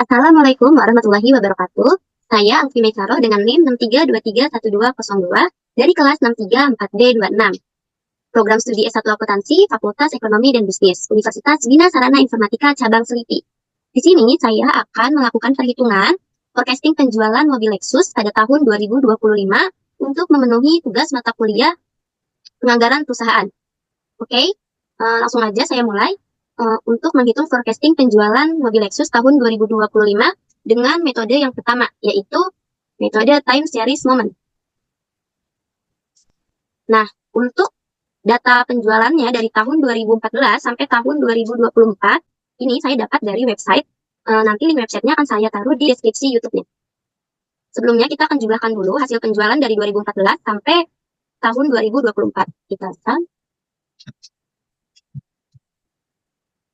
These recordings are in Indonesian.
Assalamualaikum warahmatullahi wabarakatuh. Saya Alfi Meikaroh dengan NIM 63231202 dari kelas 634B26. Program studi S1 Akuntansi, Fakultas Ekonomi dan Bisnis, Universitas Bina Sarana Informatika Cabang Selipi. Di sini saya akan melakukan perhitungan forecasting penjualan mobil Lexus pada tahun 2025 untuk memenuhi tugas mata kuliah penganggaran perusahaan. Oke, langsung aja saya mulai. Untuk menghitung forecasting penjualan mobil Lexus tahun 2025 dengan metode yang pertama, yaitu metode time series moment. Nah, untuk data penjualannya dari tahun 2014 sampai tahun 2024, ini saya dapat dari website. Nanti link websitenya akan saya taruh di deskripsi YouTube-nya. Sebelumnya kita akan jumlahkan dulu hasil penjualan dari 2014 sampai tahun 2024. Kita akan.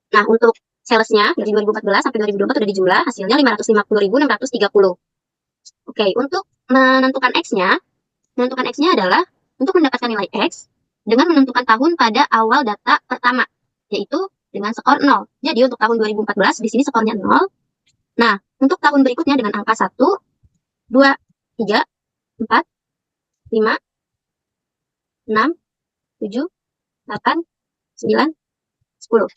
Nah, untuk salesnya dari 2014 sampai 2024 sudah dijumlah, hasilnya 550.630. Oke, untuk menentukan X-nya adalah untuk mendapatkan nilai X dengan menentukan tahun pada awal data pertama, yaitu dengan skor 0. Jadi untuk tahun 2014 di sini skornya 0. Nah, untuk tahun berikutnya dengan angka 1, 2, 3, 4, 5, 6, 7, 8, 9, 10.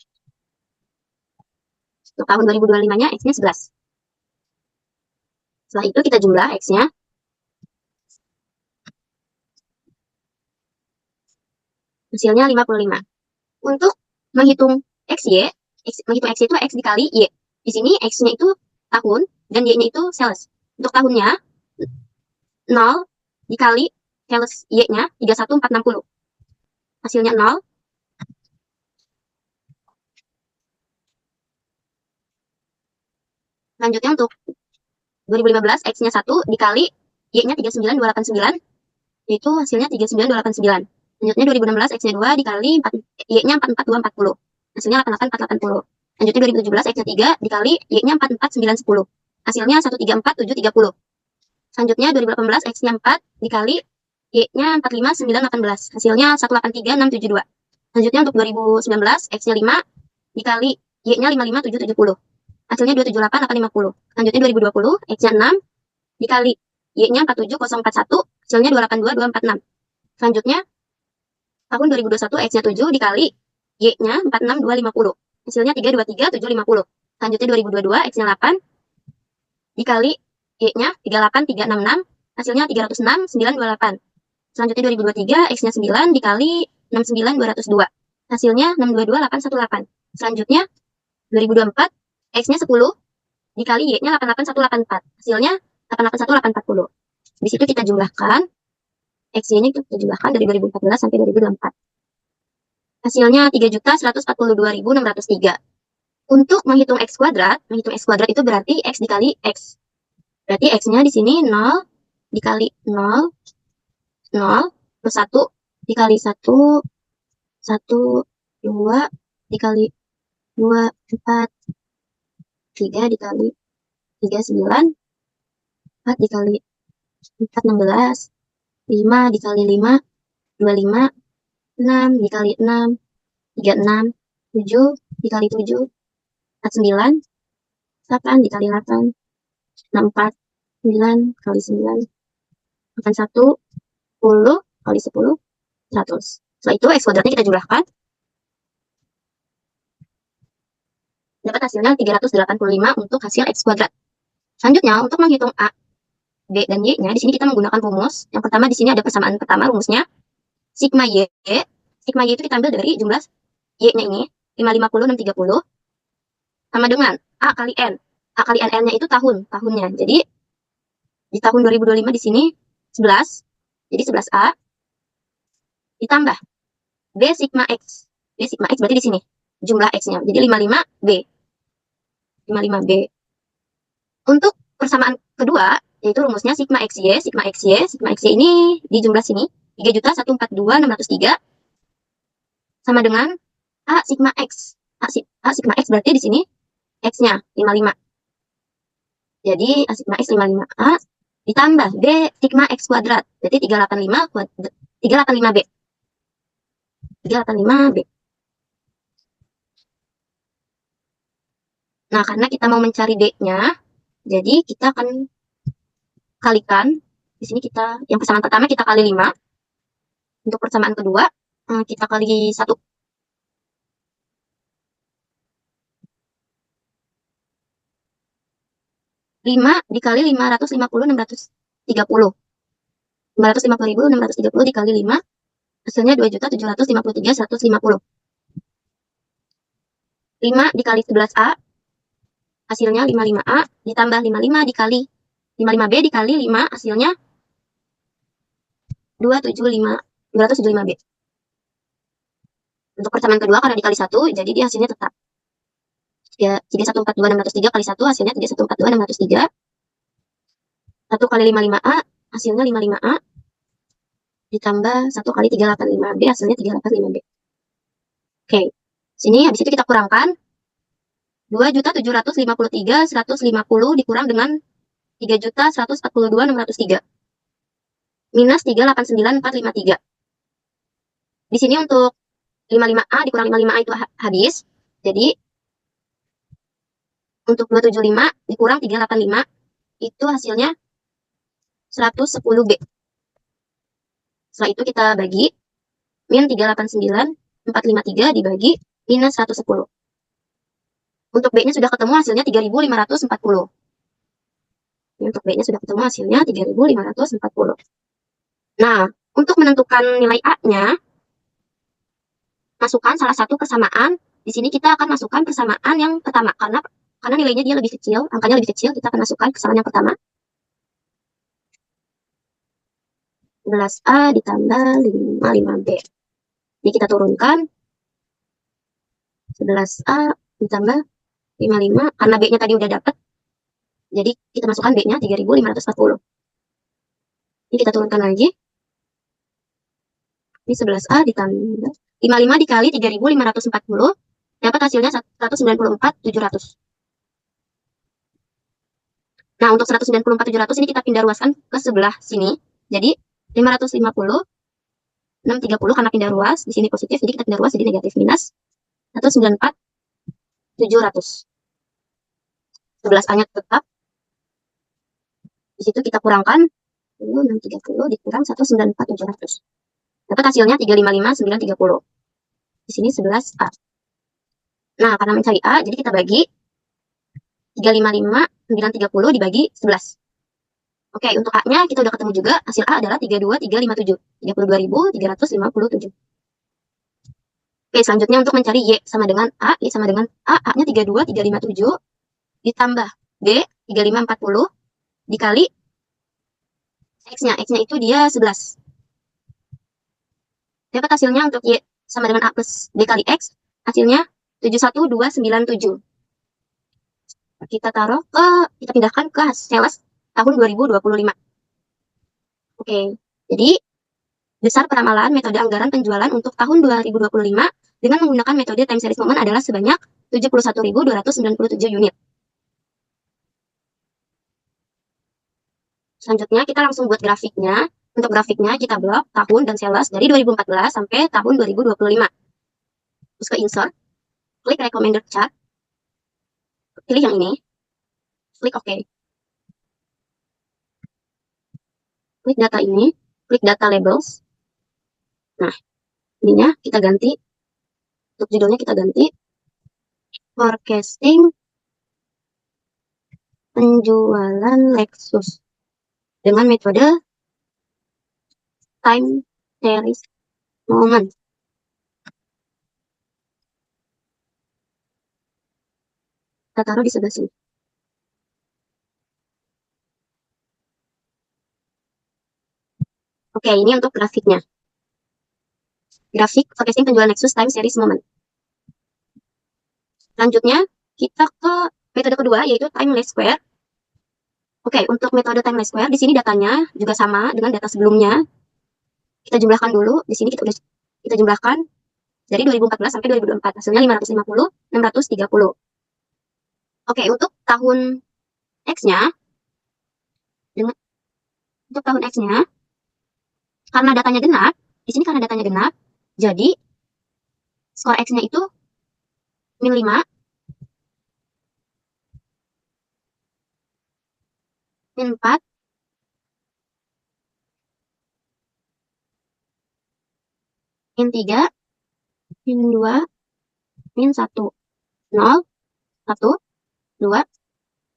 Untuk tahun 2025-nya X-nya 11. Setelah itu kita jumlah X-nya. Hasilnya 55. Untuk menghitung XY, menghitung X itu X dikali Y. Di sini X-nya itu tahun dan Y-nya itu sales. Untuk tahunnya 0 dikali sales Y-nya 31460. Hasilnya 0. Lanjutnya untuk 2015 X-nya 1 dikali Y-nya 39289, yaitu hasilnya 39289. Lanjutnya 2016 X-nya 2 dikali Y-nya 44240. Hasilnya 88480. Lanjutnya 2017 X-nya 3 dikali Y-nya 44910. Hasilnya 134730. Selanjutnya 2018 X-nya 4 dikali Y-nya 45918. Hasilnya 183672. Selanjutnya untuk 2019 X-nya 5 dikali Y-nya 55770. Hasilnya 278850. Selanjutnya 2020 X-nya 6 dikali Y-nya 47041. Hasilnya 282246. Selanjutnya tahun 2021 X-nya 7 dikali Y-nya 46250. Hasilnya 323750. Selanjutnya 2022 X-nya 8 dikali Y-nya 38366. Hasilnya 306928. Selanjutnya 2023 X-nya 9 dikali 69202. Hasilnya 622818. Selanjutnya 2024 X-nya 10 dikali Y-nya 88184. Hasilnya 881840. Di situ kita jumlahkan X-nya itu kita jumlahkan dari 2014 sampai 2024. Hasilnya 3.142.603. Untuk menghitung X kuadrat itu berarti X dikali X. Berarti X-nya di sini 0 dikali 0, 0 plus 1 dikali 1, 1, 2 dikali 2, 4, 3 dikali 3, 9, 4 dikali 4, 16, 5 dikali 5, 25, 6 dikali 6, 36, 7 dikali 7, 49, 8 dikali 8, 64, 9 kali 9, 81, 10 kali 10, 100. Setelah itu X kuadratnya kita jumlahkan. Dapat hasilnya 385 untuk hasil X kuadrat. Selanjutnya untuk menghitung A, B, dan Y-nya, di sini kita menggunakan rumus. Yang pertama di sini ada persamaan pertama, rumusnya sigma Y. Sigma Y itu kita ambil dari jumlah Y-nya ini, 550, 630, sama dengan A kali N. A kali N-nya itu tahunnya. Jadi di tahun 2025 di sini 11. Jadi 11A ditambah B sigma X. B sigma X berarti di sini jumlah X-nya. Jadi 55B. 55B. Untuk persamaan kedua, yaitu rumusnya sigma XY. Sigma XY ini di jumlah sini 3.142.603 sama dengan A sigma X. A sigma X berarti di sini X-nya 55. Jadi A sigma X 55A ditambah B sigma X kuadrat. Berarti 385B. 385B. Nah, karena kita mau mencari D-nya, Jadi kita akan kalikan. Di sini yang persamaan pertama kita kali 5. Untuk persamaan kedua, kita kali 1. 5 dikali 550, 630. 550.630 dikali 5, hasilnya 2.753.150. 5 dikali 11A, hasilnya 55A, ditambah 55 dikali 55B dikali 5, hasilnya 275B. Untuk persamaan kedua karena dikali 1, jadi dia hasilnya tetap 3142.603 kali 1, hasilnya 3142.603. 1 kali 55A, hasilnya 55A, ditambah 1 kali 385B, hasilnya 385B. Oke, sini habis itu kita kurangkan 2.753.150 dikurang dengan 3.142.603 minus 389.453. Di sini untuk 55A dikurang 55A itu habis. Jadi untuk 275 dikurang 385 itu hasilnya 110B. Setelah itu kita bagi min 389.453 dibagi minus 110. Untuk B-nya sudah ketemu hasilnya 3.540. Untuk B-nya sudah ketemu hasilnya 3.540. Nah, untuk menentukan nilai A-nya, masukkan salah satu persamaan. Di sini kita akan masukkan persamaan yang pertama, karena nilainya dia lebih kecil, angkanya lebih kecil, kita akan masukkan persamaan yang pertama. 11A ditambah 55B. Ini kita turunkan. 11A ditambah 55, karena B-nya tadi udah dapat. Jadi kita masukkan B-nya 3.540. Ini kita turunkan lagi. Ini 11A ditambah 55 dikali 3.540, dapat hasilnya 194.700. Nah, untuk 194.700 ini kita pindah ruaskan ke sebelah sini. Jadi 550, 630 karena pindah ruas, di sini positif, jadi kita pindah ruas jadi negatif, minus 194.700. 11A-nya tetap. Di situ kita kurangkan 630 dikurang 194.700. Dapat hasilnya 355.930. Di sini 11A. Nah, karena mencari A, jadi kita bagi 355.930 dibagi 11. Oke, untuk A-nya kita udah ketemu juga. Hasil A adalah 32357. 32.357. Oke, selanjutnya untuk mencari Y sama dengan A. Y sama dengan A. A-nya 32357 ditambah B 3540 dikali X-nya. X-nya itu dia 11. Dapat hasilnya untuk Y sama dengan A plus B kali X. Hasilnya 71297. Kita pindahkan ke sales tahun 2025. Oke, jadi besar peramalan metode anggaran penjualan untuk tahun 2025 dengan menggunakan metode time series moment adalah sebanyak 71.297 unit. Selanjutnya kita langsung buat grafiknya. Untuk grafiknya kita blok tahun dan sales dari 2014 sampai tahun 2025. Terus ke insert, klik recommended chart, pilih yang ini, klik OK. Klik data ini, klik data labels. Nah, ininya kita ganti. Untuk judulnya kita ganti forecasting penjualan Lexus dengan metode time series moment. Kita taruh di sebelah sini. Oke, ini untuk grafiknya. Grafik forecasting penjualan Lexus time series moment. Selanjutnya, kita ke metode kedua, yaitu time least square. Oke, untuk metode time least square, di sini datanya juga sama dengan data sebelumnya. Kita jumlahkan dulu. Di sini kita jumlahkan dari 2014 sampai 2024. Hasilnya 550, 630. Oke, untuk tahun X-nya, karena datanya genap, di sini karena datanya genap, jadi skor X-nya itu min 5 min 4, min 3, min 2, min 1, 0, 1, 2,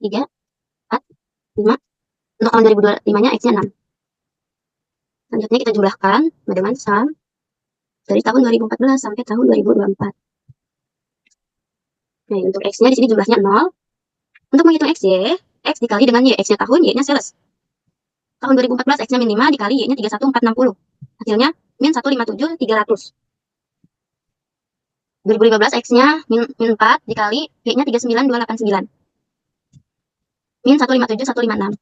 3, 4, 5. Untuk tahun 2025-nya X-nya 6. Selanjutnya kita jumlahkan dengan sum dari tahun 2014 sampai tahun 2024. Nah, untuk X-nya di sini jumlahnya 0. Untuk menghitung XY, X dikali dengan Y. X-nya tahun, Y-nya sales. Tahun 2014 X-nya min 5 dikali Y-nya 31460. Hasilnya min 157 300. 2015 X-nya min 4 dikali Y-nya 39289. Min 157 156.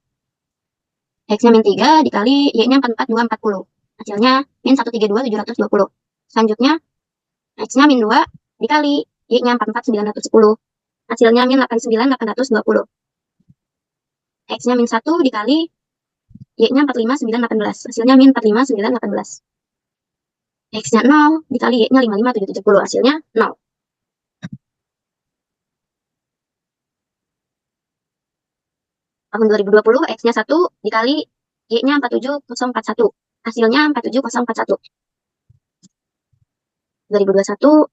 X-nya min 3 dikali Y-nya 44240. Hasilnya min 132 720. Selanjutnya X-nya min 2 dikali Y-nya 44910. Hasilnya min 89820. X-nya min 1 dikali Y-nya 45918. Hasilnya min 45918. X-nya 0 dikali Y-nya 55770. Hasilnya 0. Tahun 2020 X-nya 1 dikali Y-nya 47041. Hasilnya 47041. 2021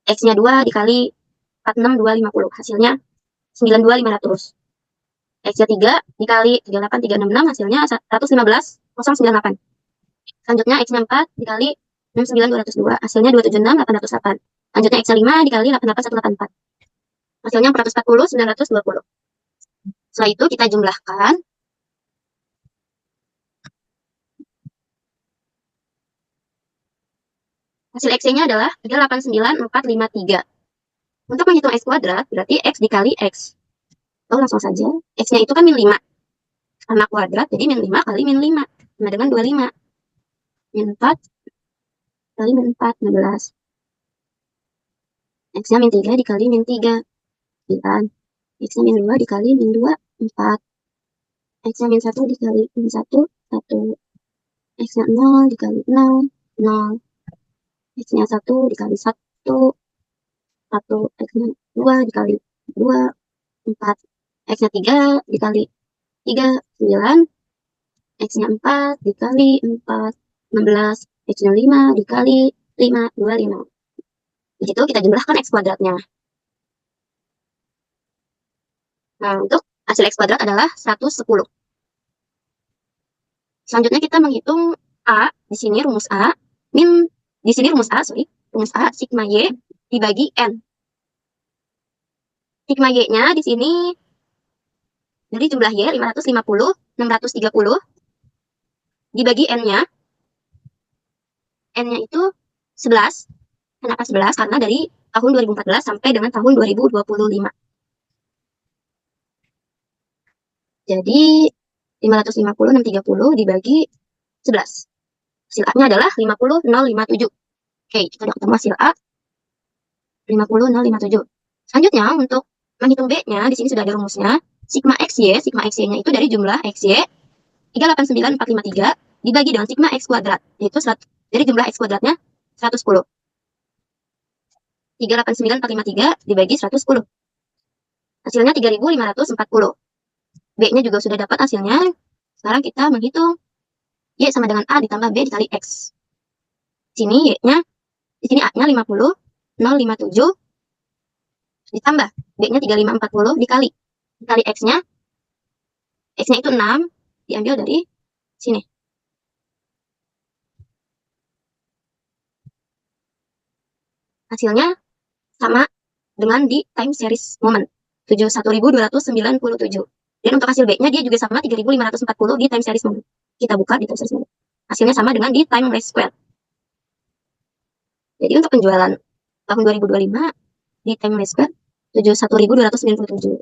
X-nya 2 dikali 46250. Hasilnya 92500. X-nya 3 dikali 38366. Hasilnya 115098. Selanjutnya X-nya 4 dikali 69202. Hasilnya 276808. Lanjutnya X-nya 5 dikali 88184. Hasilnya 440 920. Setelah itu kita jumlahkan. Hasil X-nya adalah 389453. Untuk menghitung X kuadrat, berarti X dikali X. Langsung saja. X-nya itu kan min 5. Sama kuadrat, jadi min 5 kali min 5. Sama dengan 25. Min 4 kali min 4, 16. X-nya min 3 dikali min 3, 9. X-nya min 2 dikali min 2, 4. X-nya min 1 dikali min 1, 1. X-nya 0 dikali 0, 0. X-nya 1 dikali 1, 1. X-nya 2 dikali 2, 4. X-nya 3 dikali 3, 9. X-nya 4 dikali 4, 16. X-nya 5 dikali 5, 25. Begitu kita jumlahkan X kuadratnya. Nah, untuk hasil X kuadrat adalah 110. Selanjutnya kita menghitung A, di sini rumus A, rumus A sigma Y dibagi N. Sigma Y-nya di sini dari jumlah Y 550, 630 dibagi N-nya. N-nya itu 11. Kenapa 11? Karena dari tahun 2014 sampai dengan tahun 2025. Jadi 550, 630 dibagi 11. Hasil A-nya adalah 50057. Oke, kita udah ketemu hasil A 50057. Selanjutnya untuk menghitung B-nya, di sini sudah ada rumusnya. Sigma XY-nya itu dari jumlah XY 389453 dibagi dengan sigma X kuadrat, yaitu dari jumlah X kuadratnya 110. 389453 dibagi 110. Hasilnya 3540. B-nya juga sudah dapat hasilnya. Sekarang kita menghitung Y sama dengan A ditambah B dikali X. Sini Y-nya, di sini A-nya 50, 057 ditambah B-nya 3540 dikali X-nya. X-nya itu 6, diambil dari sini. Hasilnya sama dengan di time series moment 71.297. Dan untuk hasil B-nya dia juga sama 3.540 di time series moment. Kita buka di time series moment. Hasilnya sama dengan di time race square. Jadi untuk penjualan tahun 2025 di time race square 71.297.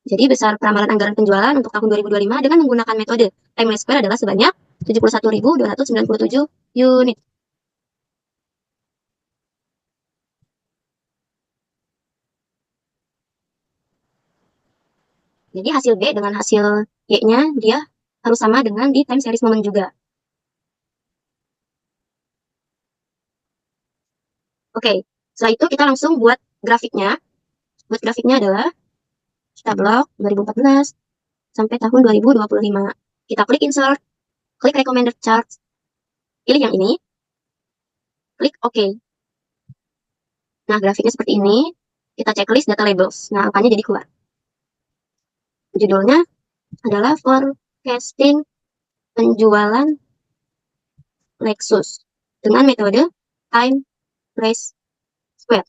Jadi besar peramalan anggaran penjualan untuk tahun 2025 dengan menggunakan metode time race square adalah sebanyak 71.297 unit. Jadi hasil B dengan hasil Y-nya dia harus sama dengan di time series moment juga. Oke, setelah itu kita langsung buat grafiknya. Buat grafiknya adalah kita blok 2014, sampai tahun 2025. Kita klik insert, klik recommended chart, pilih yang ini, klik OK. Nah, grafiknya seperti ini. Kita checklist data labels. Nah, angkanya jadi keluar. Judulnya adalah forecasting penjualan Lexus dengan metode time race square.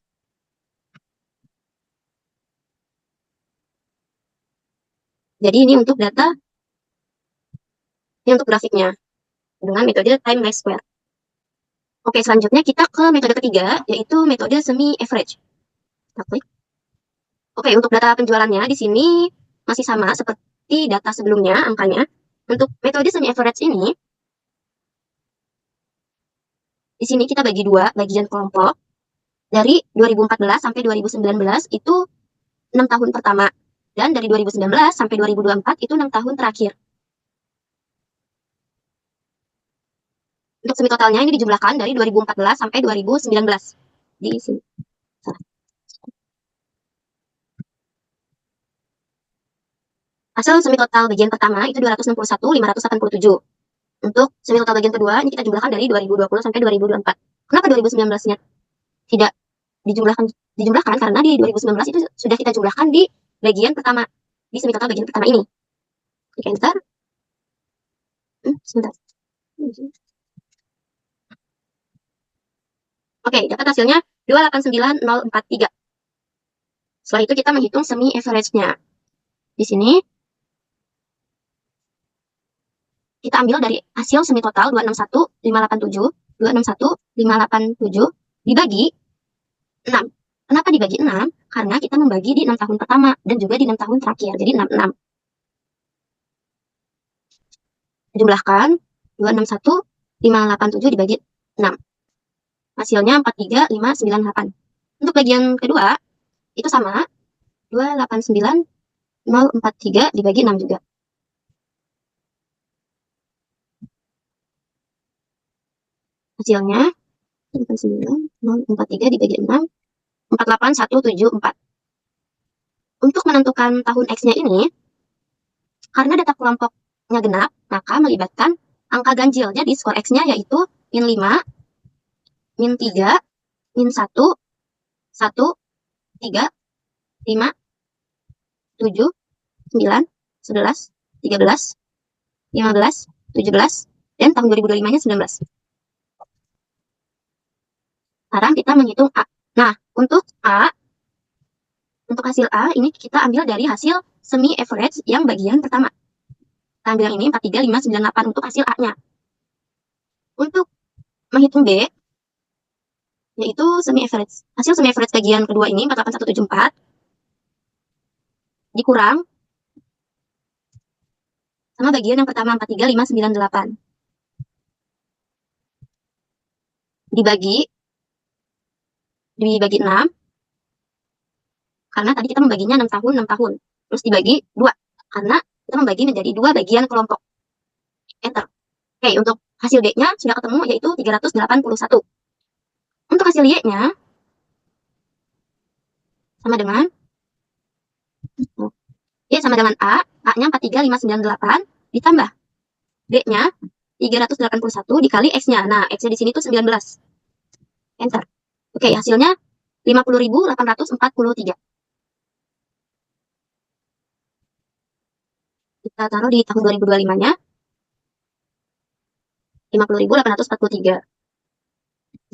Jadi ini untuk data, ini untuk grafiknya dengan metode time race square. Oke, selanjutnya kita ke metode ketiga, yaitu metode semi average. Kita klik. Oke, untuk data penjualannya di sini masih sama seperti data sebelumnya angkanya. Untuk metode semi average ini, di sini kita bagi dua bagian kelompok. Dari 2014 sampai 2019 itu 6 tahun pertama. Dan dari 2019 sampai 2024 itu 6 tahun terakhir. Untuk semi totalnya ini dijumlahkan dari 2014 sampai 2019. Di sini. Hasil semi total bagian pertama itu 261.587. Untuk semi total bagian kedua ini kita jumlahkan dari 2020 sampai 2024. Kenapa 2019-nya tidak dijumlahkan? Karena di 2019 itu sudah kita jumlahkan di bagian pertama, di semi total bagian pertama ini. Klik enter. Sebentar. Oke, dapat hasilnya 289.043. Setelah itu kita menghitung semi average-nya. Di sini kita ambil dari hasil semi total 261.587, 261.587 dibagi 6. Kenapa dibagi 6? Karena kita membagi di 6 tahun pertama dan juga di 6 tahun terakhir. Jadi 66. Jumlahkan 261.587 dibagi 6. Hasilnya 43.598. Untuk bagian kedua itu sama, 289.043 dibagi 6 juga. Hasilnya 89.043 dibagi 6, 48.174. Untuk menentukan tahun X-nya ini, karena data kelompoknya genap, maka melibatkan angka ganjilnya di skor X-nya yaitu min 5, min 3, min 1, 1, 3, 5, 7, 9, 11, 13, 15, 17, dan tahun 2025-nya 19. Sekarang kita menghitung A. Nah, untuk A, untuk hasil A, ini kita ambil dari hasil semi average yang bagian pertama. Kita ambil yang ini 43.598 untuk hasil A-nya. Untuk menghitung B, yaitu semi average. Hasil semi average bagian kedua ini 48174 dikurang sama bagian yang pertama 43598 dibagi 6, karena tadi kita membaginya 6 tahun 6 tahun, terus dibagi 2 karena kita membagi menjadi 2 bagian kelompok. Enter. Oke, untuk hasil D-nya sudah ketemu yaitu 381. Untuk hasil Y-nya sama dengan A, A-nya 43598 ditambah D-nya 381 dikali X-nya. Nah, X-nya di sini tuh 19. Enter. Oke, hasilnya 50.843. Kita taruh di tahun 2025-nya. 50.843.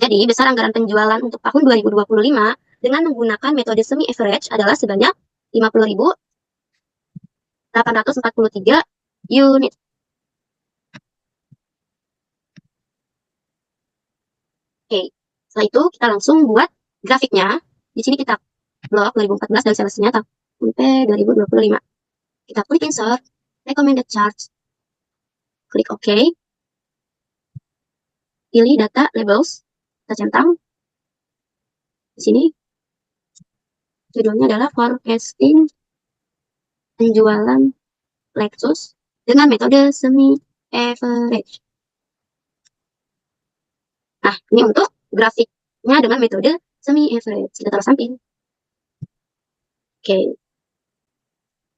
Jadi, besar anggaran penjualan untuk tahun 2025 dengan menggunakan metode semi average adalah sebanyak 50.843 unit. Oke, setelah itu kita langsung buat grafiknya. Di sini kita blok 2014 dan salesnya sampai 2025. Kita klik insert, recommended charts, klik OK, pilih data labels, kita centang. Di sini judulnya adalah forecasting penjualan Lexus dengan metode semi average. Nah, ini untuk grafiknya dengan metode semi average. Kita taruh samping. Oke.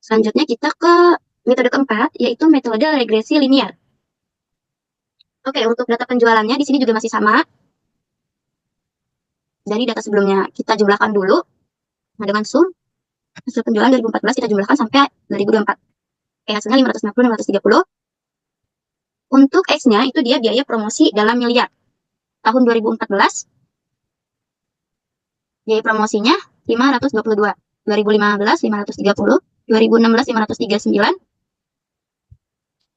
Selanjutnya kita ke Metode keempat yaitu metode regresi linier. Oke, untuk data penjualannya di sini juga masih sama. Dari data sebelumnya kita jumlahkan dulu. Nah, dengan sum hasil penjualan 2014 kita jumlahkan sampai 2024. Oke, hasilnya 560, 630. Untuk X-nya itu dia biaya promosi dalam miliar. Tahun 2014 biaya promosinya 522. 2015 530, 2016 539,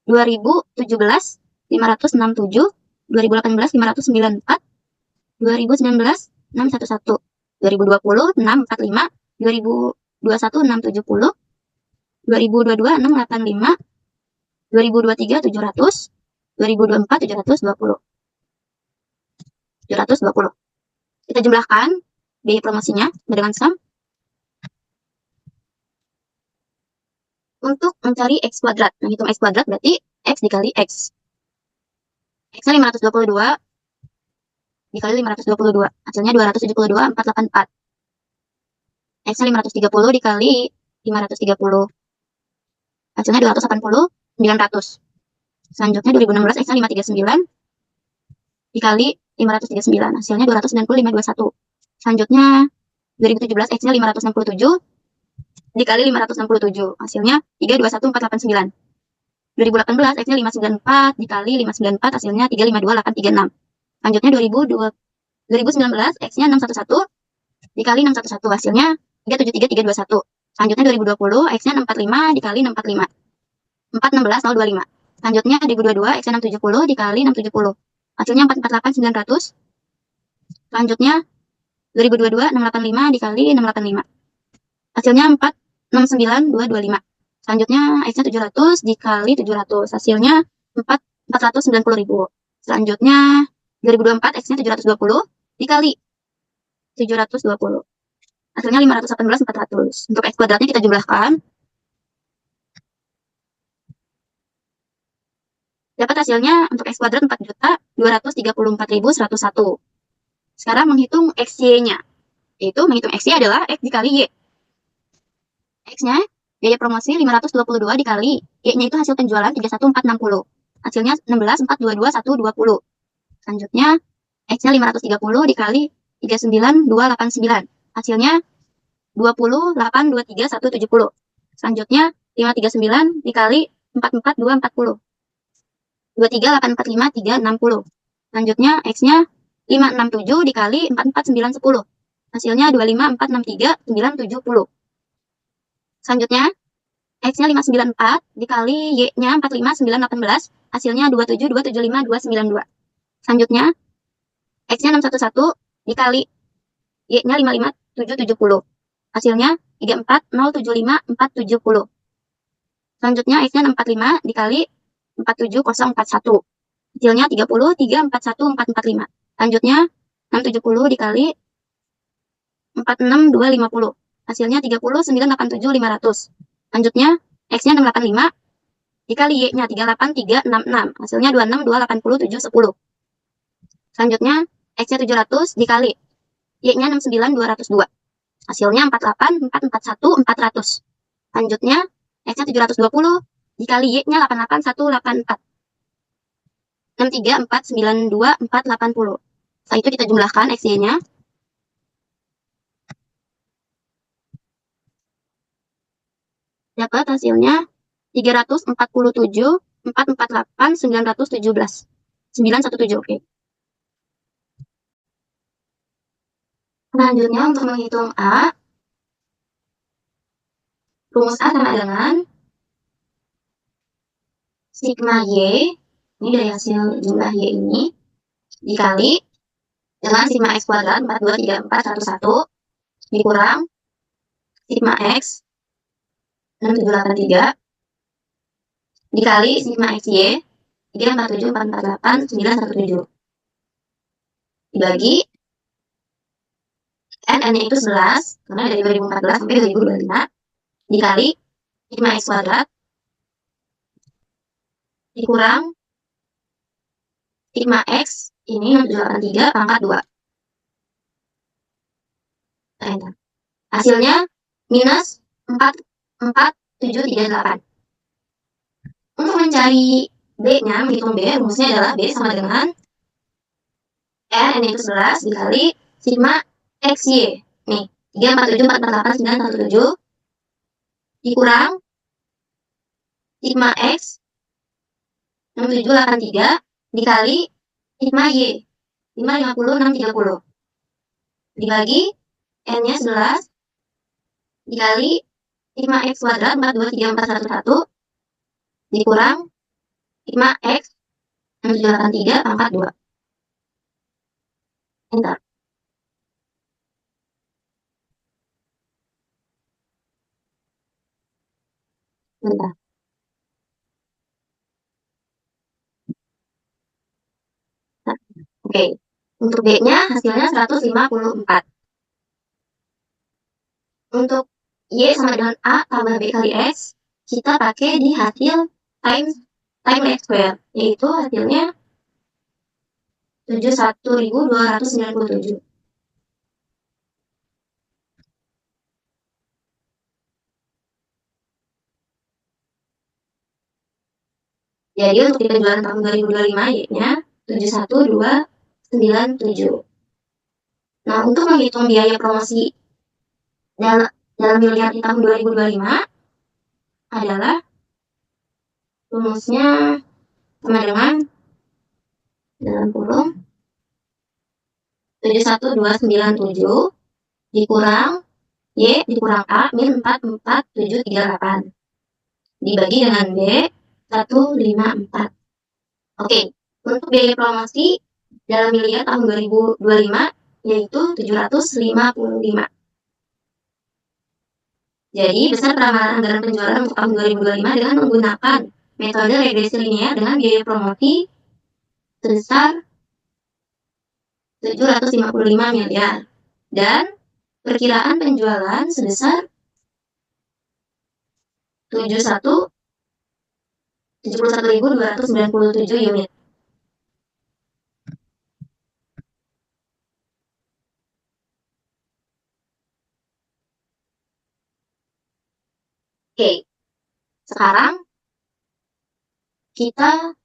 2017 567, 2018 594, 2019 611, 2020 645, 2021 670, 2022 685, 2023 700, 2024 720. Kita jumlahkan biaya promosinya dengan sum. Untuk mencari X kuadrat, nah hitung X kuadrat berarti X dikali X. X-nya 522 dikali 522, hasilnya 272, 484. X-nya 530 dikali 530, hasilnya 280, 900. Selanjutnya 2016 X-nya 539 dikali 539, hasilnya 290, 521. Selanjutnya 2017 X-nya 567 dikali 567, hasilnya 321, 489. 2018 X-nya 594 dikali 594, hasilnya 352, 836. Selanjutnya 2019 X-nya 611 dikali 611, hasilnya 373, 321. Selanjutnya 2020 X-nya 645 dikali 645, 416, 025. Selanjutnya 2022 X-nya 670 dikali 670, hasilnya 448, 900. Selanjutnya 2022 685 dikali 685, hasilnya 469, 225. Selanjutnya X-nya 700 dikali 700, hasilnya 490.000. Selanjutnya 2024 X-nya 720 dikali 720, hasilnya 518, 400. Untuk X kuadratnya kita jumlahkan. Dapat hasilnya untuk X kuadrat 4.234.101. Sekarang menghitung XY-nya. Yaitu menghitung XY adalah X dikali Y. X-nya biaya promosi 522 dikali Y-nya itu hasil penjualan 31460. Hasilnya 16,422,120. Selanjutnya X-nya 530 dikali 39289. Hasilnya 20,823,170. Selanjutnya 539 dikali 44240. 23,845,360. Selanjutnya X-nya 567 dikali 44910. Hasilnya 25,463,970. Selanjutnya X-nya 594 dikali Y-nya 45918, hasilnya 27,275,292. Selanjutnya X-nya 611 dikali Y-nya 55770, hasilnya 34,075,470. Selanjutnya X-nya 645 dikali 47041, hasilnya 30,341,445. Selanjutnya 670 dikali 46250, hasilnya 30,987,500. Selanjutnya X-nya 685 dikali Y-nya 38366, hasilnya 26,280,710. Selanjutnya X-nya 700 dikali Y-nya 69,202, hasilnya 48,441,400. Selanjutnya X-nya 720 dikali Y-nya 88,184, 63,492,480. Setelah itu kita jumlahkan X-Y-nya. Dapat hasilnya 347,448,917. 917, oke. Selanjutnya untuk menghitung A, rumus A sama dengan sigma Y, ini dari hasil jumlah Y ini, dikali dengan sigma X kuadrat 423411, dikurang sigma X 6783, dikali sigma XY 347448,917, dibagi N-nya itu 11, karena dari 2014 sampai 2025, dikali sigma X kuadrat, dikurang sigma X, ini 6783 pangkat 2. Hasilnya minus 44738. Untuk mencari B-nya, menghitung B, rumusnya adalah B sama dengan N itu 11 dikali sigma XY. Nih, 3, 4, 7, 4, 4, 8, 9, 1, 7 dikurang sigma X 6, 7, 8, 3 dikali sigma Y 5, 50, 6, 30 dibagi N-nya 11 dikali sigma X kuadrat 4, 2, 3, 4, 1, 1 dikurang sigma X 6, 7, 8, 3 pangkat 2. Enter. Bentar. Nah, oke. Untuk B-nya hasilnya 154. Untuk Y sama dengan A tambah B kali X, kita pakai di hasil time least square, yaitu hasilnya 71.297. Jadi untuk di penjualan tahun 2025 Y-nya 71297. Nah, untuk menghitung biaya promosi dalam miliar di tahun 2025 adalah rumusnya sama dengan dalam kurung 71297 dikurang Y dikurang A min 44738 dibagi dengan B 154. Oke, untuk biaya promosi dalam miliar tahun 2025 yaitu 755. Jadi, besar peramalan anggaran penjualan untuk tahun 2025 dengan menggunakan metode regresi linear dengan biaya promosi sebesar 755 miliar dan perkiraan penjualan sebesar 71.297 unit. Oke, sekarang kita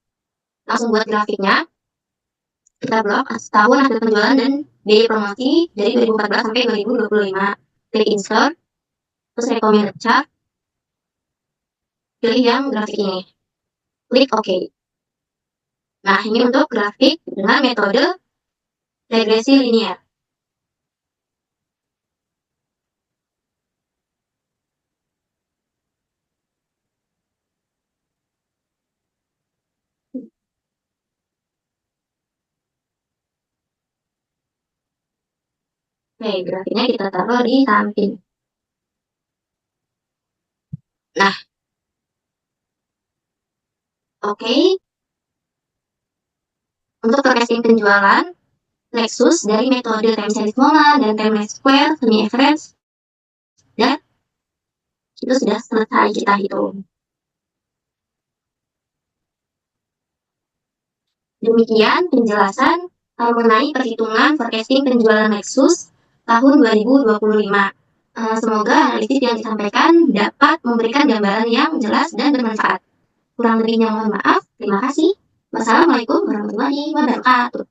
langsung buat grafiknya. Kita blok setahun hasil penjualan dan biaya promosi dari 2014 sampai 2025. Klik insert, terus recommended chart, pilih yang grafik ini. Klik OK. Nah, ini untuk grafik dengan metode regresi linear. Oke, grafiknya kita taruh di samping. Nah, oke. Untuk forecasting penjualan Lexus dari metode time series mola dan time least square semi average, dan itu sudah selesai kita hitung. Demikian penjelasan mengenai perhitungan forecasting penjualan Lexus tahun 2025. Semoga analisis yang disampaikan dapat memberikan gambaran yang jelas dan bermanfaat. Kurang lebihnya mohon maaf. Terima kasih. Wassalamualaikum warahmatullahi wabarakatuh.